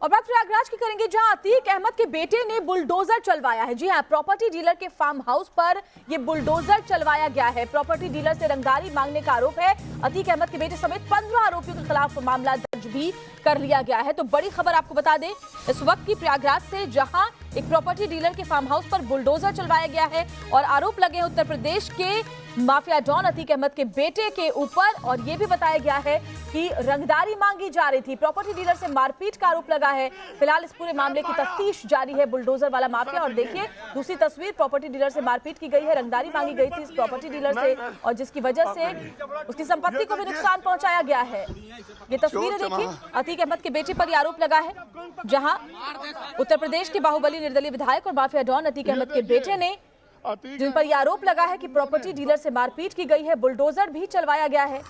और बात प्रयागराज की करेंगे, जहां अतीक अहमद के बेटे ने बुलडोजर चलवाया है। जी हां, प्रॉपर्टी डीलर के फार्म हाउस पर यह बुलडोजर चलवाया गया है। प्रॉपर्टी डीलर से रंगदारी मांगने का आरोप है। अतीक अहमद के बेटे समेत 15 आरोपियों के खिलाफ मामला दर्ज भी कर लिया गया है। तो बड़ी खबर आपको बता दें इस वक्त की प्रयागराज से, जहां एक प्रॉपर्टी डीलर के फार्म हाउस पर बुलडोजर चलवाया गया है और आरोप लगे हैं उत्तर प्रदेश के माफिया डॉन अतीक अहमद के बेटे के ऊपर। और यह भी बताया गया है कि रंगदारी मांगी जा रही थी, प्रॉपर्टी डीलर से मारपीट का आरोप लगा है। फिलहाल इस पूरे मामले की तफ्तीश जारी है। बुलडोजर वाला माफिया, और देखिए दूसरी तस्वीर, प्रॉपर्टी डीलर से मारपीट की गई है, रंगदारी मांगी गई थी इस प्रॉपर्टी डीलर से और जिसकी वजह से उसकी संपत्ति को भी नुकसान पहुंचाया गया है। ये तस्वीरें देखिए, अतीक अहमद के बेटे पर यह आरोप लगा है, जहां उत्तर प्रदेश के बाहुबली निर्दलीय विधायक और माफिया डॉन अतीक अहमद के बेटे ने, जिन पर यह आरोप लगा है कि प्रॉपर्टी डीलर से मारपीट की गई है, बुलडोजर भी चलवाया गया है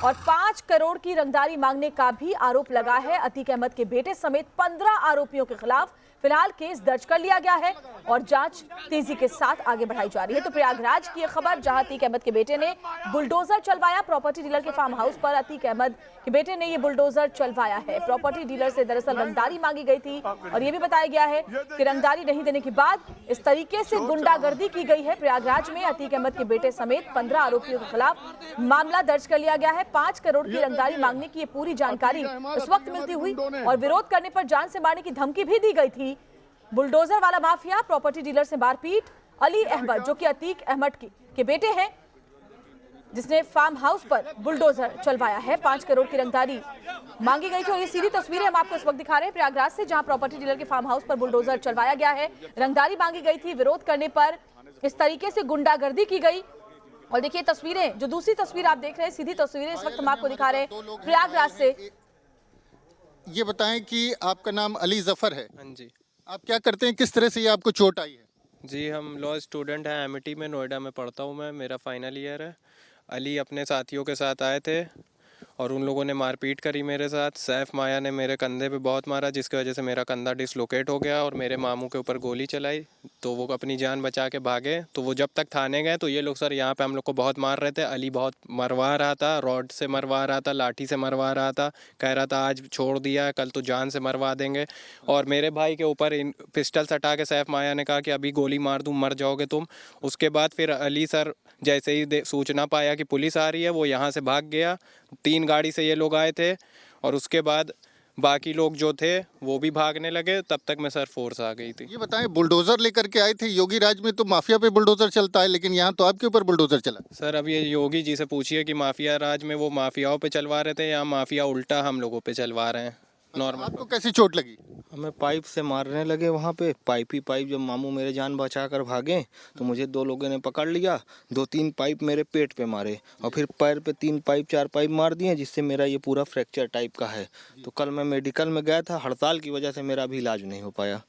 और 5 करोड़ की रंगदारी मांगने का भी आरोप लगा है। अतीक अहमद के बेटे समेत 15 आरोपियों के खिलाफ फिलहाल केस दर्ज कर लिया गया है और जांच तेजी के साथ आगे बढ़ाई जा रही है। तो प्रयागराज की यह खबर, जहां अतीक अहमद के बेटे ने बुलडोजर चलवाया, प्रॉपर्टी डीलर के फार्म हाउस पर अतीक अहमद के बेटे ने यह बुलडोजर चलवाया है। प्रॉपर्टी डीलर से दरअसल रंगदारी मांगी गई थी और यह भी बताया गया है कि रंगदारी नहीं देने के बाद इस तरीके से गुंडागर्दी की गई है। प्रयागराज में अतीक अहमद के बेटे समेत 15 आरोपियों के खिलाफ मामला दर्ज कर लिया गया है। 5 करोड़ की रंगदारी मांगने की ये पूरी जानकारी इस वक्त मिलती हुई और विरोध करने पर जान से मारने की धमकी भी दी गई थी। बुलडोजर वाला माफिया, प्रॉपर्टी डीलर से मारपीट, अली अहमद जो कि अतीक अहमद के बेटे हैं, जिसने फार्म हाउस पर बुलडोजर चलवाया है। 5 करोड़ की रंगदारी मांगी गई थी और ये सीधी तस्वीरें हम आपको इस वक्त दिखा रहे हैं प्रयागराज से, जहां प्रॉपर्टी डीलर के फार्म हाउस पर बुलडोजर चलवाया गया है। रंगदारी मांगी गई थी, विरोध करने पर इस तरीके से गुंडागर्दी की गई। और देखिए तस्वीरें, जो दूसरी तस्वीर आप देख रहे हैं, सीधी तस्वीरें इस वक्त हम आपको दिखा रहे हैं प्रयागराज से। ये बताएं कि आपका नाम अली जफर है। हाँ जी। आप क्या करते हैं, किस तरह से ये आपको चोट आई है? जी, हम लॉ स्टूडेंट हैं, एमिटी में, नोएडा में पढ़ता हूँ मैं, मेरा फाइनल ईयर है। अली अपने साथियों के साथ आए थे और उन लोगों ने मारपीट करी मेरे साथ। सैफ माया ने मेरे कंधे पे बहुत मारा, जिसकी वजह से मेरा कंधा डिसलोकेट हो गया और मेरे मामू के ऊपर गोली चलाई, तो वो अपनी जान बचा के भागे। तो वो जब तक थाने गए तो ये लोग सर यहाँ पे हम लोग को बहुत मार रहे थे। अली बहुत मरवा रहा था, रॉड से मरवा रहा था, लाठी से मरवा रहा था, कह रहा था आज छोड़ दिया है, कल तो जान से मरवा देंगे। और मेरे भाई के ऊपर पिस्टल सटा के सैफ माया ने कहा कि अभी गोली मार दूँ, मर जाओगे तुम। उसके बाद फिर अली सर जैसे ही सूचना पाया कि पुलिस आ रही है, वो यहाँ से भाग गया। 3 गाड़ी से ये लोग आए थे और उसके बाद बाकी लोग जो थे वो भी भागने लगे। तब तक में सर फोर्स आ गई थी। ये बताएं, बुलडोजर लेकर के आए थे, योगी राज में तो माफिया पे बुलडोजर चलता है, लेकिन यहाँ तो आपके ऊपर बुलडोजर चला। सर अब ये योगी जी से पूछिए कि माफिया राज में वो माफियाओं पे चलवा रहे थे या माफिया उल्टा हम लोगों पे चलवा रहे हैं। नॉर्मल। आपको कैसी चोट लगी? हमें पाइप से मारने लगे वहाँ पे, पाइप ही पाइप। जब मामू मेरे जान बचा कर भागे तो मुझे 2 लोगों ने पकड़ लिया, 2-3 पाइप मेरे पेट पे मारे और फिर पैर पे 3 पाइप 4 पाइप मार दिए, जिससे मेरा ये पूरा फ्रैक्चर टाइप का है। तो कल मैं मेडिकल में गया था, हड़ताल की वजह से मेरा अभी इलाज नहीं हो पाया।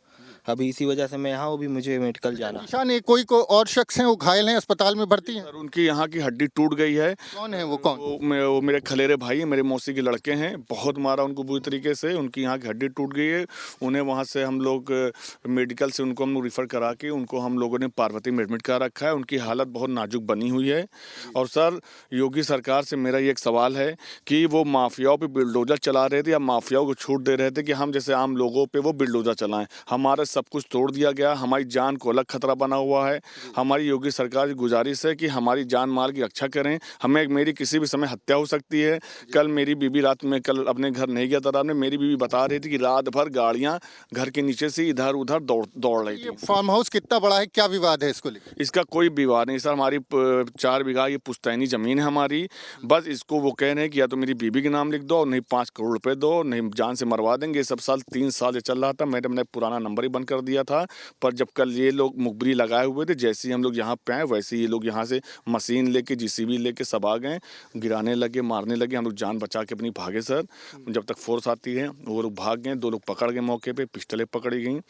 अभी इसी वजह से मैं यहाँ हूँ, भी मुझे मेडिकल जाना। निशान है, कोई को और शख्स हैं वो घायल हैं, अस्पताल में भर्ती हैं? सर उनकी यहाँ की हड्डी टूट गई है। कौन है वो? कौन? वो मेरे खलेरे भाई हैं, मेरे मौसी के लड़के हैं। बहुत मारा उनको बुरी तरीके से, उनकी यहाँ की हड्डी टूट गई है। उन्हें वहाँ से हम लोग मेडिकल से उनको हम लोग रिफ़र करा के उनको हम लोगों ने पार्वती में एडमिट करा रखा है। उनकी हालत बहुत नाजुक बनी हुई है। और सर योगी सरकार से मेरा ये एक सवाल है कि वो माफियाओं पर बुलडोजर चला रहे थे या माफियाओं को छूट दे रहे थे कि हम जैसे आम लोगों पर वो बुलडोजर चलाएं। हमारा सब कुछ तोड़ दिया गया, हमारी जान को अलग खतरा बना हुआ है। हमारी योगी सरकार की गुजारिश है कि हमारी जान माल की रक्षा करें। हमें मेरी किसी भी समय हत्या हो सकती है। कल मेरी बीबी रात में, कल अपने घर नहीं गया था रात में, मेरी बीबी बता रही थी कि रात भर गाड़ियां घर के नीचे से इधर उधर दौड़ रही थी। फार्म हाउस कितना बड़ा है, क्या विवाद है इसको लेकर? इसका कोई विवाद नहीं सर, हमारी 4 बीघा ये पुश्तैनी जमीन है हमारी। बस इसको वो कह रहे हैं कि या तो मेरी बीबी के नाम लिख दो, नहीं 5 करोड़ रुपए दो, नहीं जान से मरवा देंगे। सब साल 3 साल से चल रहा था। मैंने पुराना नंबर ही बंद कर दिया था। पर जब कल ये लोग मुखबिरी लगाए हुए थे, जैसे ही हम लोग यहाँ पे आए वैसे ही ये लोग यहाँ से मशीन लेके, जीसीबी लेके सब आ गए, गिराने लगे, मारने लगे। हम लोग जान बचा के अपनी भागे सर। जब तक फोर्स आती है वो लोग भाग गए। 2 लोग पकड़ गए मौके पे, पिस्टलें पकड़ी गई।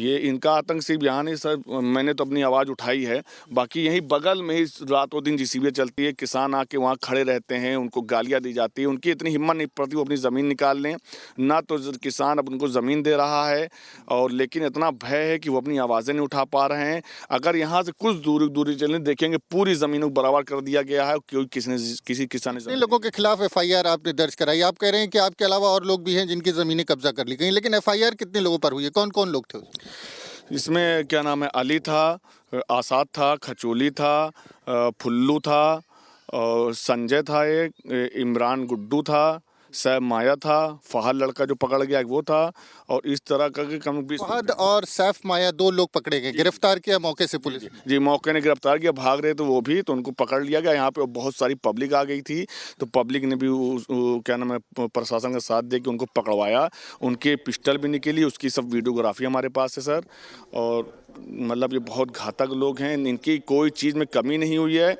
ये इनका आतंक सिर्फ यहाँ नहीं सर, मैंने तो अपनी आवाज़ उठाई है। बाकी यहीं बगल में ही रातों दिन जीसीबी चलती है। किसान आके वहाँ खड़े रहते हैं, उनको गालियाँ दी जाती है। उनकी इतनी हिम्मत नहीं पड़ती वो अपनी ज़मीन निकाल लें ना, तो किसान अब उनको ज़मीन दे रहा है और लेकिन इतना भय है कि वो अपनी आवाज़ें नहीं उठा पा रहे हैं। अगर यहाँ से कुछ दूरी चलने देखेंगे, पूरी ज़मीनों को बराबर कर दिया गया है। किसी किसान ने कितने लोगों के खिलाफ एफआईआर आपने दर्ज कराई? आप कह रहे हैं कि आपके अलावा और लोग भी हैं जिनकी जमीनें कब्जा कर ली गई, लेकिन एफआईआर कितने लोगों पर हुई है? कौन कौन लोग थे उसमें? इसमें क्या नाम है, अली था, आसाद था, खचोली था, फुल्लू था, और संजय था, एक इमरान गुड्डू था, सैफ माया था, फहद लड़का जो पकड़ गया वो था, और इस तरह का कम फहद और सैफ माया 2 लोग पकड़े गए, गिरफ्तार किया मौके से पुलिस ने। जी, मौके ने गिरफ्तार किया, भाग रहे तो वो भी, तो उनको पकड़ लिया गया। यहाँ पे बहुत सारी पब्लिक आ गई थी, तो पब्लिक ने भी क्या नाम है, प्रशासन का साथ दे के उनको पकड़वाया। उनके पिस्टल भी निकली, उसकी सब वीडियोग्राफी हमारे पास है सर। और मतलब ये बहुत घातक लोग हैं, इनकी कोई चीज़ में कमी नहीं हुई है।